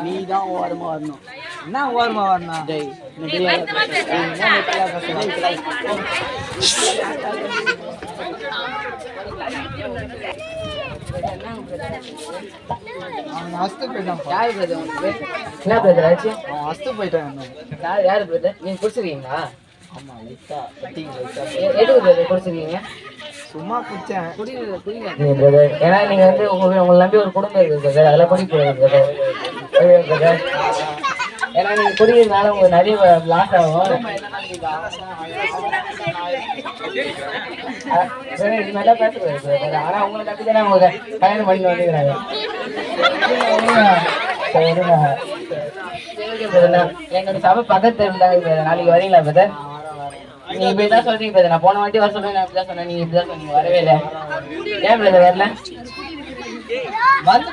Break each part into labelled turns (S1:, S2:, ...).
S1: நீதான் ஓரமா வரணும். என்ன ஓரமா வரணும்?
S2: யாரு பிரதர்? நீங்க குடிச்சிருக்கீங்களா?
S1: ஆமா,
S2: எதுக்கு குடிச்சிருக்கீங்க?
S1: சும்மா குடிச்சேன்.
S2: ஏன்னா நீங்க வந்து உங்களை நம்பி ஒரு குடும்பம் இருக்கு, அதெல்லாம் குடிக்க. ஏன்னா நீங்க குடிக்கிறதுனால உங்களுக்கு நிறைய லாஸ் ஆகும். இது மாதிரிலாம் பேசக்கூடாது. ஆனா உங்களை நம்பி தானே அவங்க கல்யாணம் பண்ணி வந்துக்கிறாங்க. எங்களோட சபை பக்கத்துல இருந்தாங்க. நாளைக்கு வரீங்களா பிரதர்? நீங்க இப்படிதான் சொல்றீங்க பிரதர். நான் போன வாட்டி வர சொல்றேன், நான் இப்படிதான் சொன்னேன், நீங்க இப்படிதான் சொன்னீங்க, வரவே இல்லை. ஏன் பிரதர் வரல?
S1: வந்து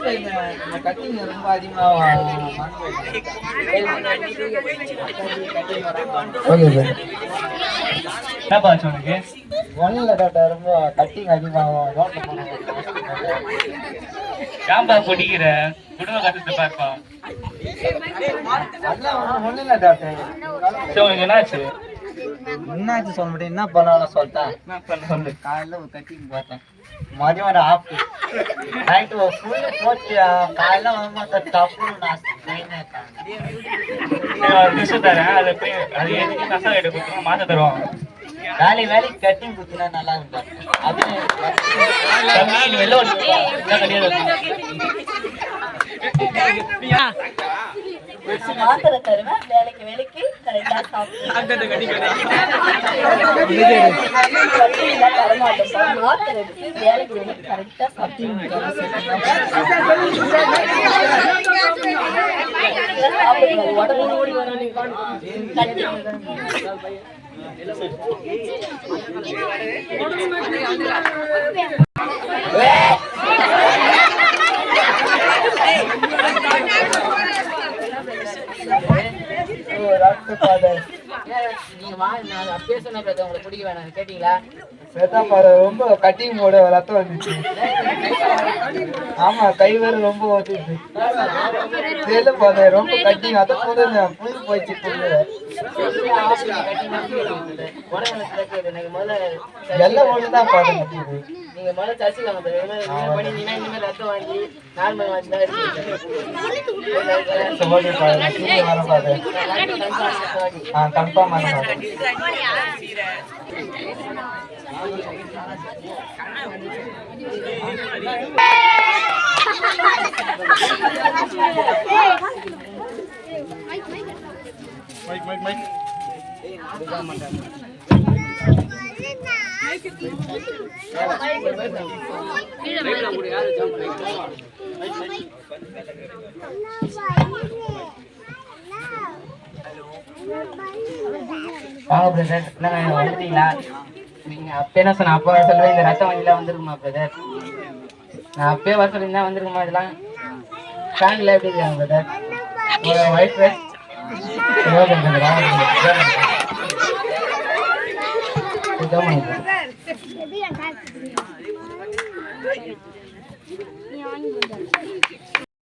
S1: கட்டிங் ரொம்ப அதிகமா ஒன்னும் இல்லை டாக்டர், ரொம்ப கட்டிங் அதிகமாகும்.
S3: ஏன்பா குடிக்கிற? குடும்ப கட்டத்தை பார்ப்பா.
S1: அதெல்லாம் ஒன்றும் இல்லை டாக்டர்.
S3: உனக்கு என்னாச்சு?
S1: என்னாச்சு சொல்ல முடியும்? என்ன பண்ணாலும் சொல்லிட்டேன். காலையில் ஒரு கட்டிங் பார்த்தேன், மதியம் ஒரு ஆஃப் நைட்டு ஒரு ஃபுல்லு போச்சு. காலையில் வந்து தப்பு
S3: தரேன். அதை போய் அது எதுக்கு கஷ்டம் கிட்ட கொடுத்துருவோம், மாற்ற தருவோம்.
S1: வேலைக்கு கட்டிங் கொடுத்தீங்கன்னா நல்லா இருக்கும். அது
S3: வெளில கிடையாது.
S4: மாத்திரை தருவேன், வேலைக்கு கரெக்டா சாப்பிட்டு மாத்திரை எடுத்து வேலைக்கு கரெக்டா சாப்பிட்டு உடனே ஓடி
S1: ரொம்ப கட்டிங் போட ரத்தம் வந்துச்சு. ஆமா, கை வேற ரொம்ப வந்துச்சு. ரொம்ப கட்டிங் அதை புல் போயிடுச்சு. எல்லாம் ஒண்ணுதான் பாருங்க.
S2: நீங்க முதல்ல சர்ச்சைக்கு வாங்க. ரத்தம் வாங்கி நார்மல் வாங்கி
S1: கன்ஃபார்ம்
S2: வந்துட்டீங்களா? நீங்க அப்ப என்ன சொன்ன? அப்ப சொல்லுவேன் இந்த ரத்தம் வண்டிலாம் வந்துருக்குமா பிரதர்? நான் அப்பயே வர சொல்லியிருந்தா வந்துருக்குமா? இதெல்லாம் ஃபேமிலியில் எப்படி இருக்காங்க பிரதர்? உங்களோட ஒய்ஃப்